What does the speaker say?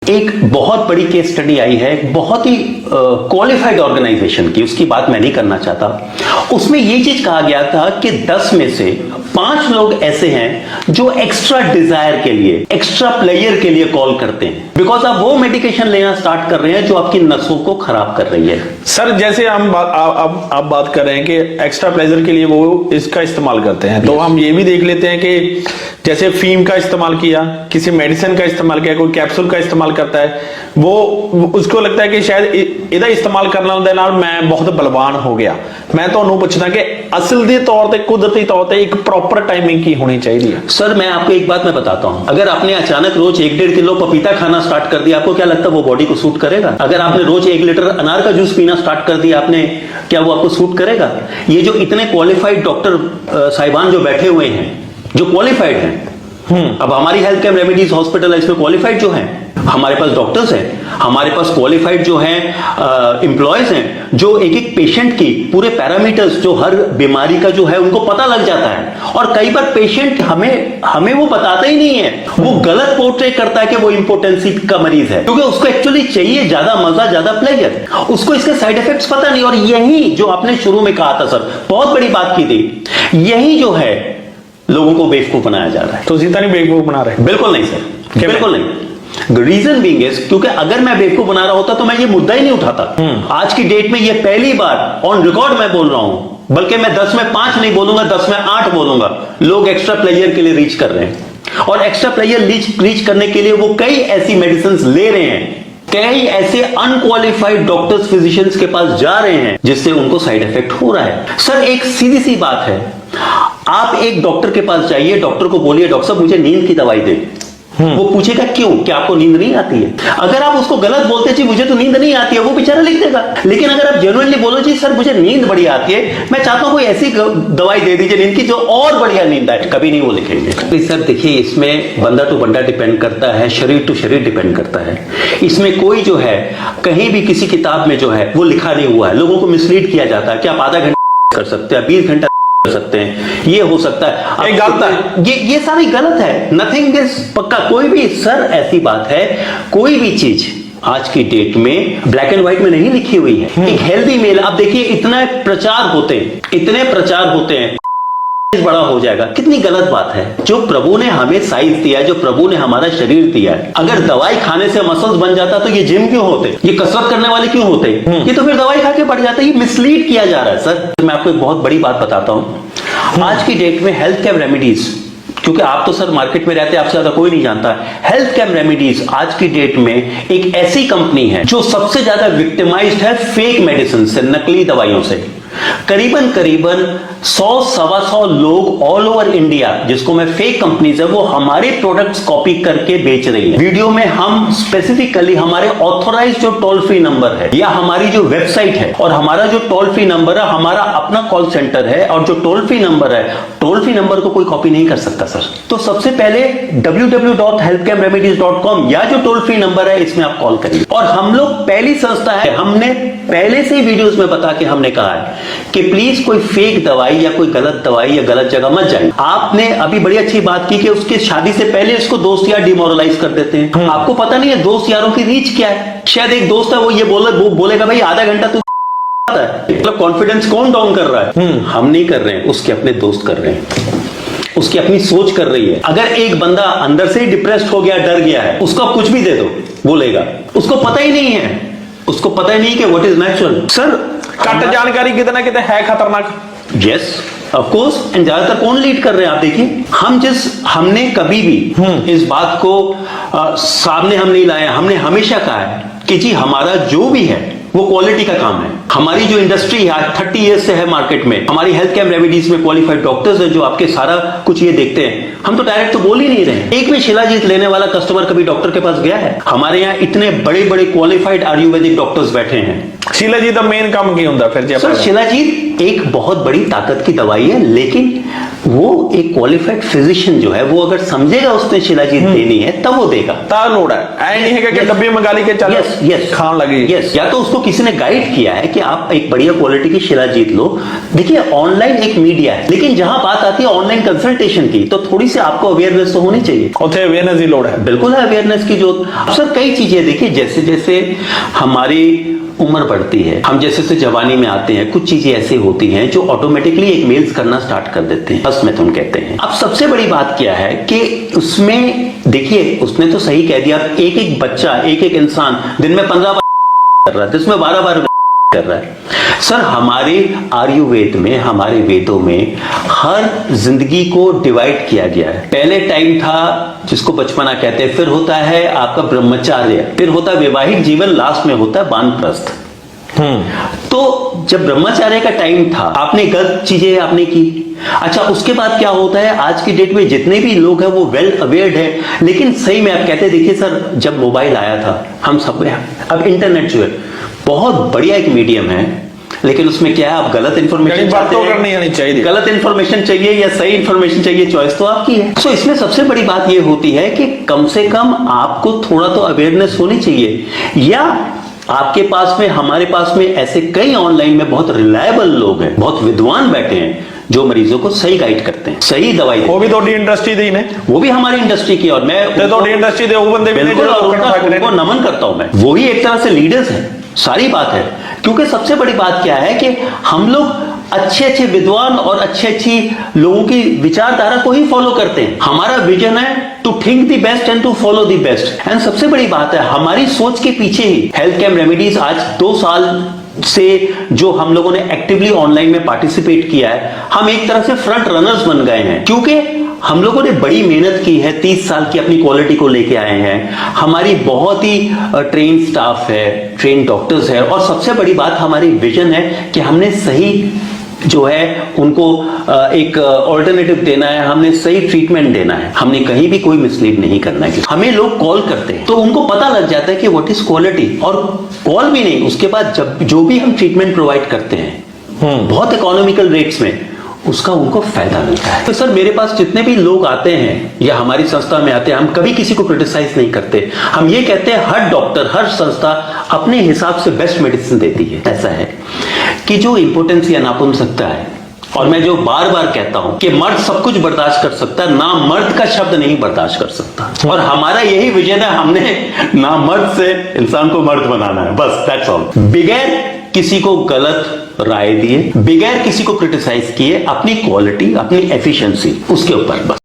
एक बहुत बड़ी केस स्टडी आई है, एक बहुत ही क्वालिफाइड ऑर्गेनाइजेशन की, उसकी बात मैं नहीं करना चाहता। उसमें ये चीज कहा गया था कि 10 में से 5 लोग ऐसे हैं जो एक्स्ट्रा डिजायर के लिए, एक्स्ट्रा प्लेयर के लिए कॉल करते हैं, बिकॉज आप वो मेडिकेशन लेना स्टार्ट कर रहे हैं जो आपकी नसों को खराब कर रही है। सर जैसे हम आप बात कर रहे हैं कि एक्स्ट्रा प्लेजर के लिए वो इसका इस्तेमाल करते हैं, तो हम ये भी देख लेते हैं कि जैसे फीम का इस्तेमाल किया, किसी मेडिसिन का इस्तेमाल किया, कोई कैप्सूल का इस्तेमाल करता है, वो उसको लगता है कि शायद इधर इस्तेमाल करने दे नाल मैं बहुत बलवान हो गया। मैं तो पूछना कि असल दे तौर पे, कुदरती तौर पे एक प्रॉपर टाइमिंग की होनी चाहिए। सर मैं आपको एक बात मैं बताता हूं, अगर आपने अचानक रोज 1-1.5 किलो पपीता खाना स्टार्ट कर दिया, आपको क्या लगता है वो बॉडी को सूट करेगा? अगर आपने रोज 1 लीटर अनार का जूस पीना स्टार्ट कर दिया आपने, क्या वो आपको सूट करेगा? ये जो इतने क्वालिफाइड डॉक्टर साहिबान जो बैठे हुए हैं, जो क्वालिफाइड हैं, अब हमारी हेल्थ केयर रेमेडीज हॉस्पिटल है, इसमें क्वालिफाइड जो हैं, हमारे पास डॉक्टर्स हैं, हमारे पास क्वालिफाइड जो हैं एम्प्लॉयज हैं, जो एक एक पेशेंट की पूरे पैरामीटर्स, जो हर बीमारी का जो है उनको पता लग जाता है। और कई बार पेशेंट हमें वो बताता ही नहीं है, वो गलत पोर्ट्रेट करता है कि वो इंपोर्टेंसी का मरीज है, क्योंकि उसको एक्चुअली चाहिए ज्यादा मजा, ज्यादा प्लेजर, उसको इसके साइड इफेक्ट्स पता नहीं। और यही जो आपने शुरू में कहा था सर, बहुत बड़ी बात की थी, यही जो है लोगों को बेवकूफ बनाया जा रहा है। तो सीता नहीं बेवकूफ बना रहे? बिल्कुल नहीं सर, बिल्कुल नहीं। रीजन बीइंग इज, क्योंकि अगर मैं बेवकूफ बना रहा होता तो मैं ये मुद्दा ही नहीं उठाता। आज की डेट में ये पहली बार ऑन रिकॉर्ड मैं बोल रहा हूं, बल्कि मैं 10 में 5 नहीं बोलूंगा, 10 में 8 बोलूंगा, लोग एक्स्ट्रा प्लेयर के लिए रीच कर रहे हैं। और एक्स्ट्रा प्लेयर रीच करने के लिए वो कई ऐसी मेडिसिन ले रहे हैं, कई ऐसे अनक्वालिफाइड डॉक्टर्स, फिजिशियंस के पास जा रहे हैं, जिससे उनको साइड इफेक्ट हो रहा है। सर एक सीधी सी बात है, आप एक डॉक्टर के पास जाइए, डॉक्टर को बोलिए डॉक्टर साहब मुझे नींद की दवाई दे, वो पूछेगा क्यों, क्या आपको नींद नहीं आती है? अगर आप उसको गलत बोलते जी मुझे तो नींद नहीं आती है, वो बेचारा लिख देगा। लेकिन अगर आप जेन्युइनली बोलो जी सर मुझे नींद बढ़िया आती है, मैं चाहता हूं कोई ऐसी दवाई दे दीजिए नींद की जो और बढ़िया नींद आए, कभी नहीं वो लिखेंगे। सर देखिए इसमें बंदा टू बंदा डिपेंड करता है, शरीर टू शरीर डिपेंड करता है। इसमें कोई जो है कहीं भी किसी किताब में जो है वो लिखा नहीं हुआ है, लोगों को मिसलीड किया जाता है कि आप आधा घंटा कर सकते हैं, 20 घंटा कर सकते हैं, ये हो सकता है, गलत है, ये सारी गलत है। नथिंग इज पक्का, कोई भी सर ऐसी बात है, कोई भी चीज आज की डेट में ब्लैक एंड व्हाइट में नहीं लिखी हुई है। एक हेल्दी मेल, आप देखिए इतने प्रचार होते हैं, बड़ा हो जाएगा, कितनी गलत बात है। जो प्रभु ने हमें साइज दिया है, जो प्रभु ने हमारा शरीर दिया है, अगर दवाई खाने से मसल्स बन जाता तो ये जिम क्यों होते, ये कसरत करने वाले क्यों होते? ये तो फिर दवाई खा के बढ़ जाता है। ये मिसलीड किया जा रहा है सर। मैं आपको एक बहुत बड़ी बात बताता हूं, आज की डेट में हेल्थ केयर रेमेडीज, क्योंकि आप तो सर मार्केट में रहते हैं, आपसे ज्यादा कोई नहीं जानता, हेल्थ केयर रेमेडीज आज की डेट में एक ऐसी कंपनी है जो सबसे ज्यादा विक्टिमाइज्ड है फेक मेडिसिन से, नकली दवाइयों से। करीबन 100-125 लोग ऑल ओवर इंडिया, जिसको मैं फेक कंपनीज है, वो हमारे प्रोडक्ट्स कॉपी करके बेच रही है। वीडियो में हम स्पेसिफिकली हमारे ऑथोराइज्ड जो टोल फ्री नंबर है या हमारी जो वेबसाइट है और हमारा जो टोल फ्री नंबर है, हमारा अपना कॉल सेंटर है, और जो टोल फ्री नंबर है, टोल फ्री नंबर को कोई कॉपी नहीं कर सकता सर। तो सबसे पहले www.healthcareremedies.com या जो टोल फ्री नंबर है इसमें आप कॉल करिए। और हम लोग पहली संस्था है, हमने पहले से वीडियोस में बता के हमने कहा है कि प्लीज कोई फेक दवाई या कोई गलत दवाई या गलत जगह मत जाइए। आपने अभी बड़ी अच्छी बात की कि उसके शादी से पहले इसको दोस्त यार डिमोरलाइज कर देते हैं। आपको पता नहीं है दोस्त यारों की रीच क्या है। शायद एक दोस्त है, वो ये बोलेगा भाई आधा घंटा तू मतलब कॉन्फिडेंस कौन डाउन कर रहा है? हम नहीं कर रहे हैं, उसके अपने दोस्त कर रहे हैं, उसकी अपनी सोच कर रही है। अगर एक बंदा अंदर से ही डिप्रेस्ड हो गया, डर गया है, उसको कुछ भी दे दो बोलेगा, उसको पता ही नहीं है, उसको पता ही नहीं कि what is natural. Sir cut जानकारी कितना कितना है खतरनाक। यस ऑफ कोर्स, एंड ज्यादातर कौन लीड कर रहे हैं आप देखिए। हमने कभी भी इस बात को सामने हम नहीं लाया, हमने हमेशा कहा है कि जी हमारा जो भी है वो क्वालिटी का काम है। हमारी जो इंडस्ट्री है 30 ईयर्स से है मार्केट में, हमारी हेल्थ केयर रेमेडीज में क्वालिफाइड डॉक्टर्स हैं जो आपके सारा कुछ ये देखते हैं। हम तो डायरेक्ट तो बोल ही नहीं रहे। एक भी शिलाजीत लेने वाला कस्टमर कभी डॉक्टर के पास गया है? हमारे यहाँ इतने बड़े बड़े क्वालिफाइड आयुर्वेदिक डॉक्टर्स बैठे हैं। शिलाजीत मेन काम की होता फिर? सर शिलाजीत एक बहुत बड़ी ताकत की दवाई है, लेकिन वो एक क्वालिफाइड फिजिशियन जो है वो अगर समझेगा उसने शिलाजीत देनी है तब वो देगा। लोड है, नहीं है कि डब्बे मंगा ली के चल यस खान लगी। यस, या तो उसको किसी ने गाइड किया है कि आप एक बढ़िया क्वालिटी की शिला जीत लो। देखिए ऑनलाइन एक मीडिया है, लेकिन जहां बात आती है ऑनलाइन कंसल्टेशन की, तो थोड़ी सी आपको अवेयरनेस तो होनी चाहिए। उसे अवेयरनेस ही लोड है, बिल्कुल है अवेयरनेस की जो सर कई चीजें देखिए, जैसे जैसे हमारी उम्र बढ़ती है, हम जैसे जैसे जवानी में आते हैं, कुछ चीजें ऐसी होती हैं जो ऑटोमेटिकली एक मेल्स करना स्टार्ट कर देते हैं, बस में तुम कहते हैं। अब सबसे बड़ी बात क्या है कि उसमें देखिए, उसने तो सही कह दिया, एक एक बच्चा, एक एक इंसान दिन में 15 बार कर रहा है, जिसमें 12 बार कर रहा है। सर हमारे आयुर्वेद में, हमारे वेदों में हर जिंदगी को डिवाइड किया गया है। पहले टाइम था जिसको बचपना कहते हैं, फिर होता है आपका ब्रह्मचार्य, फिर होता है वैवाहिक जीवन, लास्ट में होता है वानप्रस्थ। तो जब ब्रह्मचार्य का टाइम था, आपने गलत चीजें आपने की। अच्छा, उसके बाद क्या होता है, आज की डेट में जितने भी लोग हैं वो वेल अवेयर्ड है, लेकिन सही में आप कहते हैं, देखिए सर जब मोबाइल आया था, हम सब, अब इंटरनेट जो है बहुत बढ़िया एक मीडियम है, लेकिन उसमें क्या है, आप गलत इंफॉर्मेशन बात तो करनी आनी चाहिए, गलत इंफॉर्मेशन चाहिए या सही इंफॉर्मेशन चाहिए, चॉइस तो आपकी है। सो इसमें सबसे बड़ी बात यह होती है कि कम से कम आपको थोड़ा तो अवेयरनेस होनी चाहिए, या आपके पास में, हमारे पास में ऐसे कई ऑनलाइन में बहुत रिलायबल लोग हैं, बहुत विद्वान बैठे हैं जो मरीजों को सही गाइड करते हैं, सही दवाई। वो भी थोड़ी इंडस्ट्री दी ने, वो भी हमारी इंडस्ट्री की, और मैं थोड़ी इंडस्ट्री दे, वो बंदे भी बिल्कुल, और उनको नमन करता हूं मैं। वही एक तरह से लीडर्स हैं, सारी बात है। क्योंकि सबसे बड़ी बात क्या है कि हम लोग अच्छे अच्छे विद्वान और अच्छे अच्छी लोगों की विचारधारा को ही फॉलो करते हैं। हमारा विजन है to think the best and to follow the best. And सबसे बड़ी बात है, हमारी सोच के पीछे ही हेल्थ कैम्प रेमेडीज आज 2 साल से जो हम लोगों ने एक्टिवली ऑनलाइन में पार्टिसिपेट किया है, हम एक तरह से फ्रंट रनर्स बन गए हैं, क्योंकि हम लोगों ने बड़ी मेहनत की है, 30 साल की अपनी क्वालिटी को लेके आए हैं। हमारी बहुत ही ट्रेन स्टाफ है, ट्रेन डॉक्टर्स है, और सबसे बड़ी बात हमारी विजन है कि हमने सही जो है उनको एक ऑल्टरनेटिव देना है, हमने सही ट्रीटमेंट देना है, हमने कहीं भी कोई मिसलीड नहीं करना है। हमें लोग कॉल करते हैं तो उनको पता लग जाता है कि व्हाट इज क्वालिटी, और कॉल भी नहीं, उसके बाद जब जो भी हम ट्रीटमेंट प्रोवाइड करते हैं बहुत इकोनॉमिकल रेट्स में, उसका उनको फायदा मिलता है। तो सर मेरे पास जितने भी लोग आते हैं या हमारी संस्था में आते हैं, हम कभी किसी को क्रिटिसाइज नहीं करते। हम ये कहते हैं हर डॉक्टर, हर संस्था अपने हिसाब से बेस्ट मेडिसिन देती है। ऐसा है कि जो इंपोर्टेंस या नापुंसकता है, और मैं जो बार बार कहता हूं कि मर्द सब कुछ बर्दाश्त कर सकता है, ना मर्द का शब्द नहीं बर्दाश्त कर सकता। और हमारा यही विजन है, हमने ना मर्द से इंसान को मर्द बनाना है, बस दैट्स ऑल। बगैर किसी को गलत राय दिए, बगैर किसी को क्रिटिसाइज किए, अपनी क्वालिटी, अपनी एफिशिएंसी, उसके ऊपर बस।